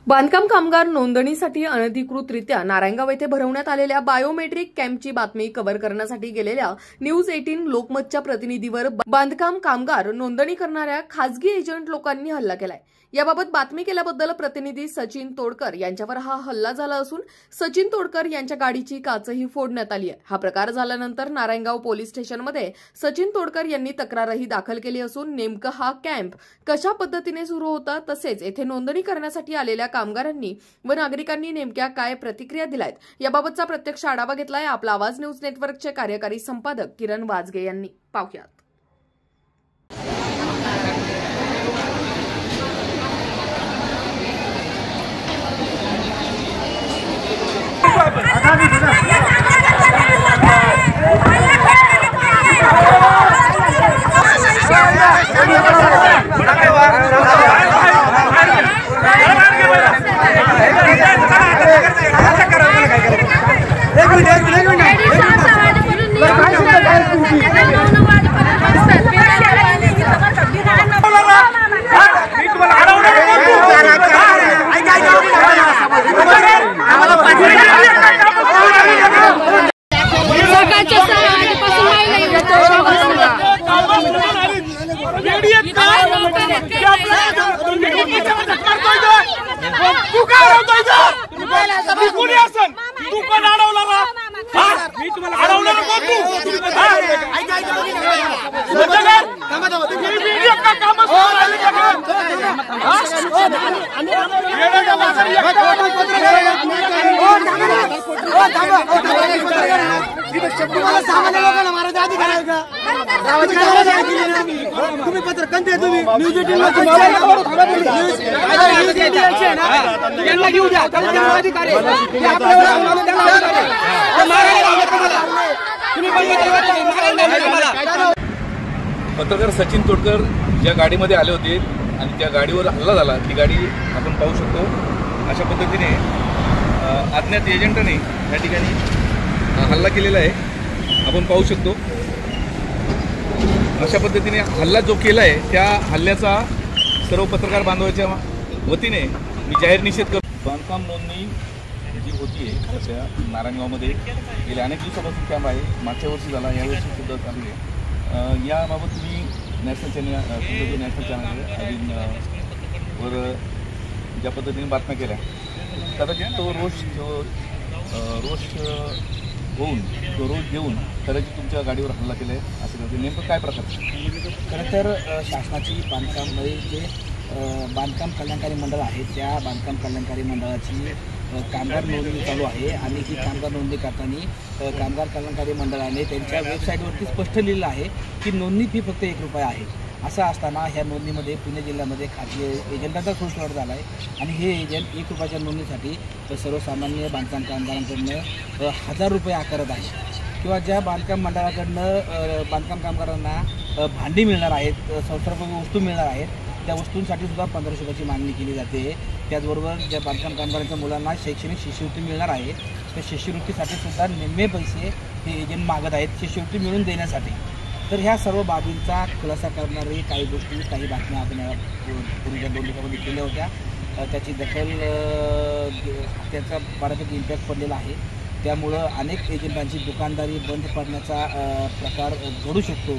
बांधकाम कामगार नोंदणीसाठी अनधिकृतरित्या नारायणगाव येथे भरवण्यात आलेल्या बायोमेट्रिक कॅम्पची बातमी कव्हर करण्यासाठी गेलेल्या न्यूज 18 लोकमतच्या प्रतिनिधीवर बांधकाम कामगार नोंदणी करणाऱ्या खासगी एजंट लोकांनी हल्ला केलाय। याबाबत बातमी केल्याबद्दल प्रतिनिधी सचिन तोडकर यांच्यावर हा हल्ला झाला असून सचिन तोडकर यांच्या गाडीची काचही फोडण्यात आली आहे। हा प्रकार झाल्यानंतर नारायणगाव पोलीस स्टेशनमध्ये सचिन तोडकर यांनी तक्रारही दाखल केली असून नेमका हा कॅम्प कशा पद्धतीने सुरू होता तसेच येथे नोंदणी करण्यासाठी आलेल्या कामगारांनी व नागरिकांनी नेमक्या काय प्रतिक्रिया दिल्यात याबाबतचा प्रत्यक्ष आढावा घेतलाय आपला आवाज न्यूज नेटवर्कचे कार्यकारी संपादक किरण वाजगे यांनी। पाहुयात। तुम्ही पत्रकार तुम्ही न्यूज 18 पत्रकार सचिन तोडकर ज्या गाडीमध्ये आले होते आणि त्या गाडीवर हल्ला झाला ती गाडी आपण पाहू शकतो। अशा पद्धतीने अज्ञात एजंटने या ठिकाणी हल्ला केलेला आहे, आपण पाहू शकतो। अशा पद्धतीने हल्ला जो केला आहे त्या हल्ल्याचा सर्व पत्रकार बांधवांच्या वतीने मी जाहीर निषेध करतो। बांधकाम नोंदणी जी होती आहे सध्या नारायणगावमध्ये गेल्या अनेक दिवसापासून कॅम्प आहे, मागच्या वर्षी झाला, यावर्षी सुद्धा चालू आहे। याबाबत तुम्ही नॅशनल चॅनल जो नॅशनल चॅनल आहे वर ज्या पद्धतीने बातम्या केल्या कदाचित तो रोष होऊन तो रोज घेऊन कदाचित तुमच्या गाडीवर हल्ला केला आहे असं करते, नेमकं काय प्रकार? खरं तर शासनाची बांधकाममध्ये जे बांधकाम कल्याणकारी मंडळ आहे त्या बांधकाम कल्याणकारी मंडळाची कामगार नोंदणी चालू आहे आणि ही कामगार नोंदणी करताना कामगार कल्याणकारी मंडळाने त्यांच्या वेबसाईटवरती स्पष्ट लिहिलं आहे की नोंदणी फी फक्त ₹1 आहे। असं असताना ह्या नोंदणीमध्ये पुणे जिल्ह्यामध्ये खाजगी एजंटांचा घोषवाढ झाला आहे आणि हे एजंट ₹1 नोंदणीसाठी सर्वसामान्य बांधकाम कामगारांकडनं ₹1000 आकारत आहे किंवा ज्या बांधकाम मंडळाकडनं बांधकाम कामगारांना भांडी मिळणार आहेत, संसर्गोपयोगी वस्तू मिळणार आहेत त्या वस्तूंसाठी सुद्धा ₹1500ची मागणी केली जाते। त्याचबरोबर ज्या बांधकाम कामगारांच्या मुलांना शैक्षणिक शिष्यवृत्ती मिळणार आहे त्या शिष्यवृत्तीसाठी सुद्धा निम्मे पैसे हे एजंट मागत आहेत शिष्यवृत्ती मिळवून देण्यासाठी। तर ह्या सर्व बाबींचा खुलासा करणारी काही गोष्टी काही बातम्या आपण पूर्वीच्या 2 दिवसामध्ये केल्या होत्या, त्याची दखल त्याचा बऱ्यापैकी इम्पॅक्ट पडलेला आहे। त्यामुळं अनेक एजंटांची दुकानदारी बंद पडण्याचा प्रकार घडू शकतो,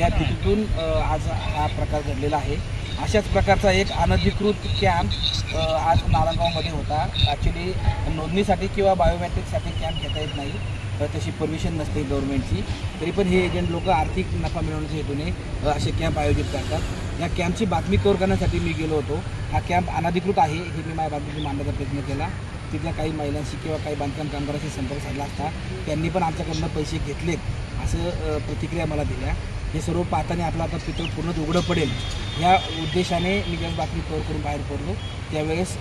या भीतीतून आज हा प्रकार घडलेला आहे। अशाच प्रकारचा एक अनधिकृत कॅम्प आज नारायणगावमध्ये होता। ॲक्च्युली नोंदणीसाठी किंवा बायोमेट्रिकसाठी कॅम्प घेता येत नाही, तशी परमिशन नसते गव्हर्नमेंटची, तरी पण हे एजंट लोक आर्थिक नफा मिळवण्याच्या हेतूने असे कॅम्प आयोजित करतात। या कॅम्पची बातमी कव्हर करण्यासाठी मी गेलो होतो। हा कॅम्प अनधिकृत आहे हे मी माझ्या बातमीतून मांडण्याचा प्रयत्न केला। तिथल्या काही महिलांशी किंवा काही बांधकाम कामगारांशी संपर्क साधला असता त्यांनी पण आमच्याकडनं पैसे घेतलेत असं प्रतिक्रिया मला दिल्या। हे सर्व पाहताना आपला आता चित्र पूर्ण उघडं पडेल ह्या उद्देशाने मी जेव्हा बातमी कव्हर करून बाहेर पडलो त्यावेळेस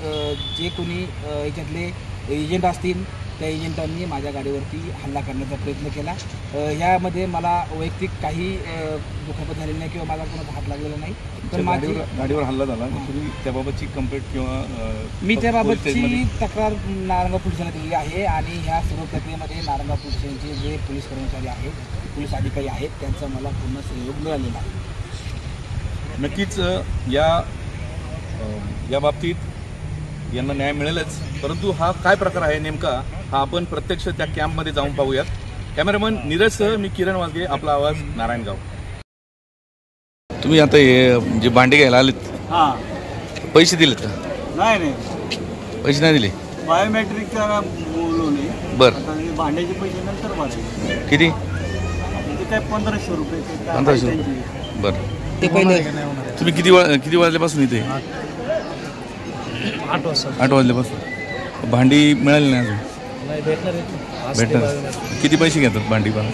जे कोणी याच्यातले एजंट असतील त्या एजंटांनी माझ्या गाडीवरती हल्ला करण्याचा प्रयत्न केला। ह्यामध्ये मला वैयक्तिक काही दुखापत झालेली नाही किंवा माझा कोणाचा हात लागलेला नाही, पण गाडीवर हल्ला झाला तुम्ही त्याबाबतची कंप्लेंट किंवा मी त्याबाबतची तक्रार नारायणगाव पोलिसांना दिली आहे आणि ह्या सर्व प्रक्रियेमध्ये नारायणगाव पोलिसांचे जे पोलीस कर्मचारी आहेत, पोलीस अधिकारी आहेत, त्यांचा मला पूर्ण सहयोग मिळालेला आहे। नक्कीच या बाबतीत यांना न्याय मिळेलच, परंतु हा काय प्रकार आहे नेमका हा आपण प्रत्यक्ष त्या कॅम्पमध्ये जाऊन पाहूयात. कॅमेरामन नीरजसह मी किरण वाघे, आपला आवाज, नारायणगाव. तुम्ही आता हे जे भांडे घ्यायला आलेत, पैसे दिलेत का? नाही, पैसे नाही दिले. बायोमेट्रिकचा बोलू नये. बरं, भांड्याचे पैसे नंतर भरायचे. किती? काय 1500 रुपये. 1500. बरं, ते पहिले तुम्ही किती वाजल्यापासून इथे? 8 वाजता. 8 वाजल्यापासून. भांडी मिळाली नाही अजून? नाही, भेटणार. किती पैसे घेतात भांडी पण?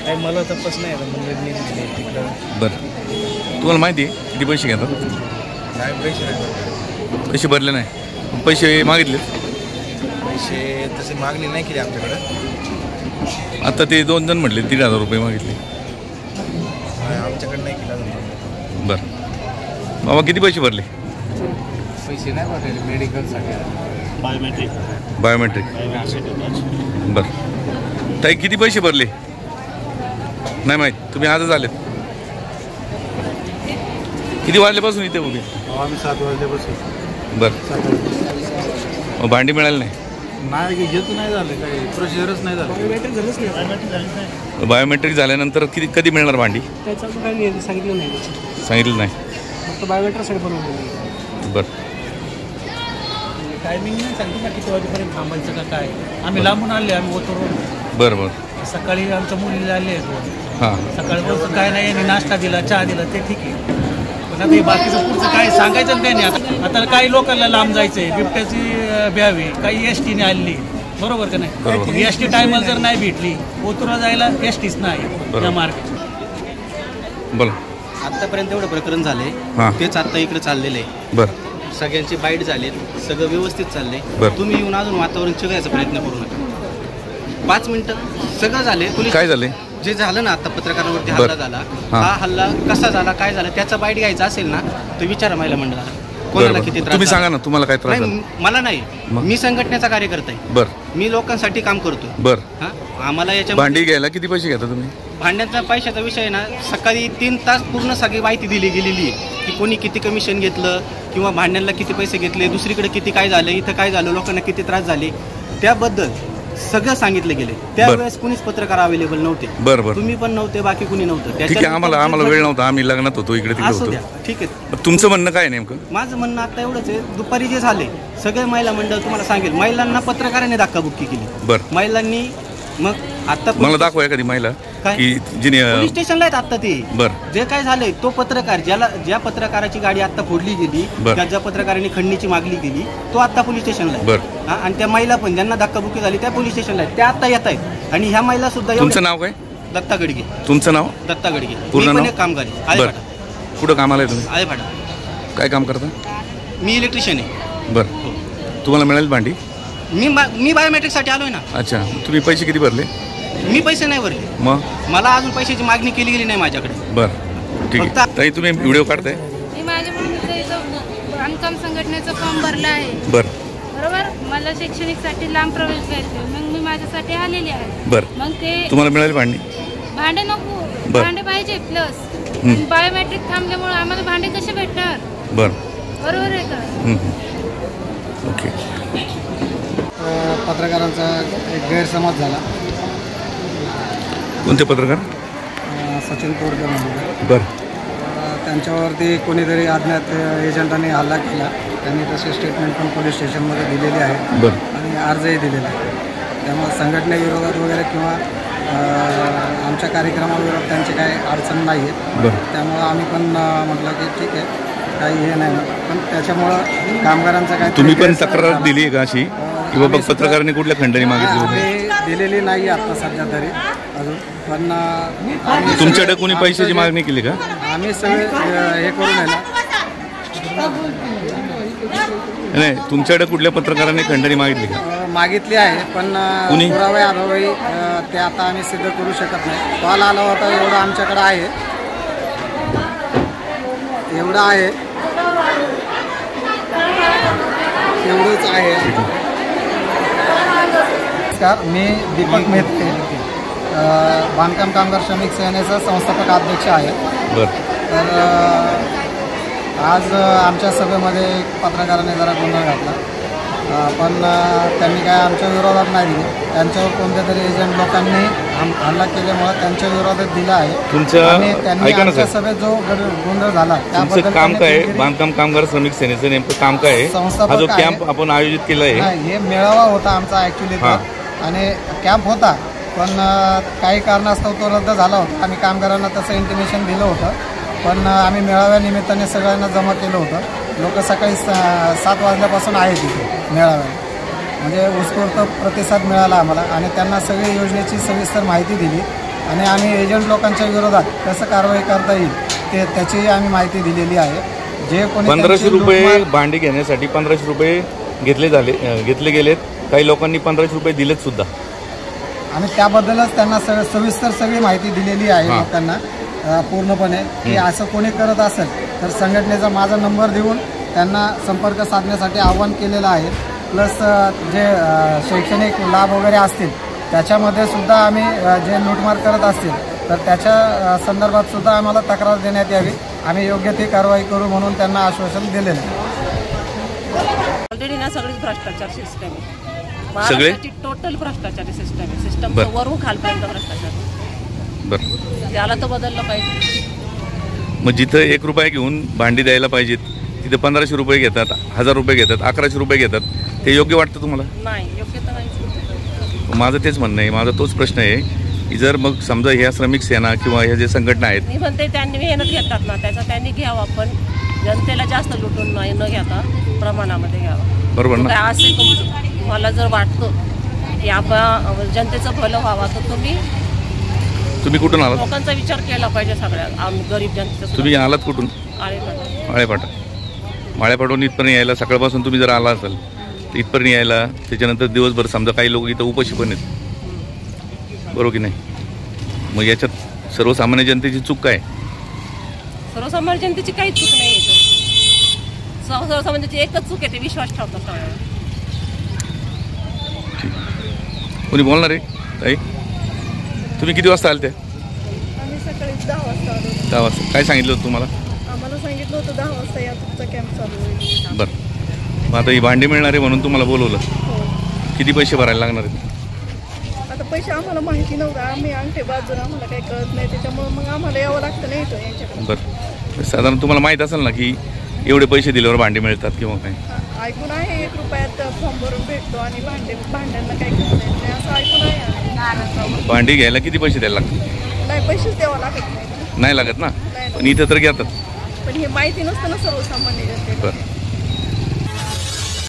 काय मला तपास नाही. बरं, तुम्हाला माहिती आहे किती पैसे घेतात? काय पैसे नाही. पैसे भरले नाही, पैसे मागितले? पैसे तसे मागणी नाही केली आमच्याकडे. आता ते 2 जण म्हटले 3,000 रुपये मागितले. आमच्याकडे नाही केला. बरं बाबा, किती पैसे भरले? पैसे नाही भरले मेडिकलसाठी. बायोमेट्रिक. बरं, ताई किती पैसे भरले? नाही माहीत, तुम्ही आजच आलेत. किती वाजल्यापासून इथे उभे? आम्ही 7 वाजल्यापासून. बरं, भांडी मिळाली नाही? नाही, घेत नाही झालं, काही प्रोसिजरच नाही झालं. बायोमेट्रिक नाही. बायोमेट्रिक झाल्यानंतर कधी मिळणार भांडी? त्याचं काही सांगितलं नाही. सांगितलं नाही. फक्त बायोमेट्रिकसाठी बनवलं. बरं, टायमिंग नाही सांगतो ना किती वाजेपर्यंत थांबायचं का काय. आम्ही लांबून आले, आम्ही ओतरून. बरं. सकाळी आमच्या मुलीला आले. हां, सकाळपासून काय नाही, नाश्ता दिला, चहा दिला, ते ठीक आहे. पण आता हे बाकीचं पुढचं काय सांगायचं काही नाही. आता काही लोकांना लांब जायचं आहे, बिबट्याची ब्यावी, काही एस टीने आली, बरोबर का नाही? एस टी टायमाला जर नाही भेटली, ओतुरा जायला एस टीच नाही या मार्ग. बोला. आतापर्यंत एवढं प्रकरण झाले, तेच आता इकडे चाललेलं आहे. बरं, सगळ्यांचे बाईट झालेत, सगळं व्यवस्थित चाललंय. तुम्ही येऊन अजून वातावरण चिघळायचा प्रयत्न करू नका. 5 मिनिटं सगळं झाले. पोलीस काय झाले? जे झालं ना आता पत्रकारांवरती हल्ला झाला, हा हल्ला कसा झाला, काय झालं, त्याचा बाईट घ्यायचा असेल ना तर विचारा महिला मंडळाला कोणाला किती त्रास. तुम्ही सांगा ना, तुम्हाला काय त्रास? नाही, मला नाही. मी संघटनेचा कार्यकर्ता आहे. बरं, मी लोकांसाठी काम करतो. बरं, आम्हाला याच्या भांडी घ्यायला किती पैसे घेता तुम्ही? भांड्यांचा पैशाचा विषय ना, सकाळी 3 तास पूर्ण सगळी माहिती दिली गेलेली आहे की कोणी किती कमिशन घेतलं किंवा भांड्यांना किती पैसे घेतले, दुसरीकडे किती काय झालं, इथं काय झालं, लोकांना किती त्रास झाले, त्याबद्दल सगळं सांगितलं गेले. त्यावेळेस कुणीच पत्रकार अवेलेबल नव्हते. बरं, तुम्ही पण नव्हते, बाकी कुणी नव्हतं. ठीक आहे, आम्हाला वेळ नव्हता, आम्ही लग्नात होतो, इकडे तिकडे होतो. ठीक आहे. तुमचं म्हणणं काय नेमकं? माझं म्हणणं आता एवढंच आहे, दुपारी जे झाले सगळे महिला मंडळ तुम्हाला सांगेल, महिलांना पत्रकारांनी धक्काबुक्की केली. बरं, महिलांनी मग आता मला दाखवा एखादी महिला की जिने पोलीस स्टेशनला आहेत आता ते. बरं, जे काय झालंय तो पत्रकार ज्या पत्रकाराची गाडी आता फोडली गेली, ज्या पत्रकारांनी खंडणीची मागणी केली, तो आता पोलीस स्टेशनला आहे. बरं, आणि त्या महिला पण ज्यांना धक्काबुक्की झाली त्या पोलीस स्टेशनला आहेत, त्या आता येत आहेत. आणि ह्या महिला सुद्धा. तुमचं नाव काय? दत्ता गडगे. तुमचं नाव? दत्ता गडगे. पूर्ण नाव? कामगारी. बरं, कुठं कामाला आहे तुम्ही? आळेफाटा. काय काम करता? मी इलेक्ट्रिशियन आहे. बरं, तुम्हाला मिळाली भांडी? मी बायोमेट्रिकसाठी आलोय ना. अच्छा, तुम्ही पैसे किती भरले? मी पैसे नाही भरले. मग मला अजून पैशाची मागणी केली गेली नाही माझ्याकडे. बरं, ठीक आहे. ताई तुम्ही व्हिडिओ काढताय? मी माझ्या मुलीचा इथं बांधकाम संघटनेचा फॉर्म भरला आहे. बरं, बरोबर. मला शैक्षणिकसाठी लांब प्रवेश घ्यायचे, मग मी माझ्यासाठी आलेली आहे. बरं, मग ते तुम्हाला मिळाली भांडी? भांडे नको, भांडे पाहिजे. प्लस बायोमेट्रिक थांबल्यामुळे आम्हाला भांडे कसे भेटणार? बरं, बरोबर आहे का? ओके. पत्रकारांचा एक गैरसमज झाला. कोणते पत्रकार? सचिन तोडकर म्हणून. बरं, त्यांच्यावरती कोणीतरी अज्ञात एजंटांनी हल्ला केला. त्यांनी तसे स्टेटमेंट पण पोलीस स्टेशनमध्ये दिलेले आहे. बरं, आणि अर्जही दिलेला आहे. त्यामुळे संघटनेविरोधात वगैरे किंवा आमच्या कार्यक्रमाविरोधात त्यांची काही अडचण नाही आहे. बरं, त्यामुळं आम्ही पण म्हटलं की ठीक आहे, काही हे नाही. पण त्याच्यामुळं कामगारांचं काय तुम्ही पण तक्रार दिली आहे का अशी की बाबा पत्रकारांनी कुठल्या खंडणी मागितली होती? आम्ही दिलेली नाही आता सध्या तरी अजून. पण तुमच्याकडे कोणी पैशाची मागणी केली का? आम्ही सगळे हे करून आहे ना. नाही, तुमच्याकडे कुठल्या पत्रकारांनी खंडणी मागितली का? मागितली आहे, पण पुरावे अभावी ते आता आम्ही सिद्ध करू शकत नाही. कॉल आला होता, एवढं आमच्याकडे आहे, एवढं आहे, एवढंच आहे. नमस्कार, मी दीपक मेहते, बांधकाम कामगार श्रमिक सेनेचा संस्थापक अध्यक्ष आहे. बरं, तर आज आमच्या सभेमध्ये एक पत्रकाराने जरा गोंधळ घातला, पण त्यांनी काय आमच्या विरोधात नाही दिले. त्यांच्यावर कोणत्या तरी एजंट लोकांनी हल्ला केल्यामुळे त्यांच्या विरोधात दिला आहे. आणि त्यांनी आमच्या सभेत जो गोंधळ झाला त्याबद्दल काम काय बांधकाम कामगार श्रमिक सेनेचं नेमकं काम काय आहे? हा जो कॅम्प आपण आयोजित केला आहे, हे मेळावा होता आमचा ॲक्च्युली आणि कॅम्प होता, पण काही कारणास्तव तो रद्द झाला होता. आम्ही कामगारांना तसं इंटिमेशन दिलं होतं, पण आम्ही मेळाव्यानिमित्ताने सगळ्यांना जमा केलं होतं. लोक सकाळी 7 वाजल्यापासून आहेत तिथे मेळाव्याला, म्हणजे उत्स्फूर्त प्रतिसाद मिळाला आम्हाला आणि त्यांना सगळी योजनेची सविस्तर माहिती दिली आणि आम्ही एजंट लोकांच्या विरोधात कसं कारवाई करता येईल त्याची आम्ही माहिती दिलेली आहे. जे कोणी 1500 रुपये भांडी घेण्यासाठी 1500 रुपये घेतले गेलेत. काही लोकांनी 1500 रुपये दिलेत सुद्धा आणि त्याबद्दलच त्यांना सविस्तर सगळी माहिती दिलेली आहे लोकांना पूर्णपणे की असं कोणी करत असेल तर संघटनेचा माझा नंबर देऊन त्यांना संपर्क साधण्यासाठी आवाहन केलेलं आहे. प्लस जे शैक्षणिक लाभ वगैरे असतील त्याच्यामध्ये सुद्धा आम्ही जे लूटमार करत असतील तर त्याच्या संदर्भात सुद्धा आम्हाला तक्रार देण्यात यावी. आम्ही योग्य ती कारवाई करू म्हणून त्यांना आश्वासन दिलेलं आहे. ऑलरेडी ना सगळीच भ्रष्टाचार सिस्टम आहे, सगळे टोटल भ्रष्टाचारी सिस्टम आहे. सिस्टम वरून खालपर्यंत भ्रष्टाचार. बरं, त्याला तर बदललं पाहिजे. मग जिथं 1 रुपया घेऊन भांडी द्यायला पाहिजेत तिथं 1500 रुपये घेतात, 1000 रुपये घेतात, 1100 रुपये घेतात. ते योग्य वाटतं तुम्हाला? नाही, योग्य तर नाही. माझं तेच म्हणणं आहे, माझा तोच प्रश्न आहे की जर मग समजा ह्या श्रमिक सेना किंवा ह्या जे संघटना आहेत, मी म्हणते त्यांनी मेहनत घेतात ना त्याचा त्यांनी घ्यावा, पण जनतेला जास्त लुटून न घेता प्रमाणामध्ये घ्यावा. बरोबर ना? असे मला जर वाटतं की आपण जनतेचं भलं व्हावं तर तुम्ही कुठून आलात? लोकांचा विचार केला पाहिजे. सगळ्या गरीब जनतेचा. तुम्ही आलात कुठून? माळेपाटा. माळेपाटून इथपर्यंत यायला सकाळपासून तुम्ही जर आला असाल तर इथपर्यंत यायला, त्याच्यानंतर दिवसभर समजा काही लोक इथं उपाशी पण आहेत, बरोबर की नाही? मग याच्यात सर्वसामान्य जनतेची चूक काय? सर्वसामान्य जनतेची काहीच चूक नाही येत. सर्वसामान्याची एकच चूक येते, विश्वास ठेवतो सगळ्यांना. कोणी बोलणार आहे ताई? तुम्ही किती वाजता आले त्या? आम्ही सकाळी 10 वाजता आलो. 10 वाजता. काय सांगितलं होतं तुम्हाला? आम्हाला सांगितलं होतं 10 वाजता या तुमचा कॅम्प चालू होईल. बरं, मग आता ही भांडी मिळणार आहे म्हणून तुम्हाला बोलवलं. हो. किती पैसे भरायला लागणार आहेत? आता पैसे आम्हाला माहिती नव्हतं, आम्ही अंगठे बाजून आम्हाला काही कळत नाही, त्याच्यामुळे मग आम्हाला यावं लागतं नाही तो यांच्याकडे. बरं, साधारण तुम्हाला माहीत असेल ना की एवढे पैसे दिल्यावर भांडी मिळतात किंवा काय? ऐकून आहे 1 रुपयात फॉर्म भरून भेटतो आणि भांड्यांना काही करता येत नाही असं ऐकून आहे. भांडी घ्यायला किती पैसे द्यायला लागतात? नाही, पैसेच द्यावं लागत नाही. नाही लागत ना, पण इथं तर घेतात. पण हे माहिती नसतं ना सर्वसामान्य जनतेला. बरं.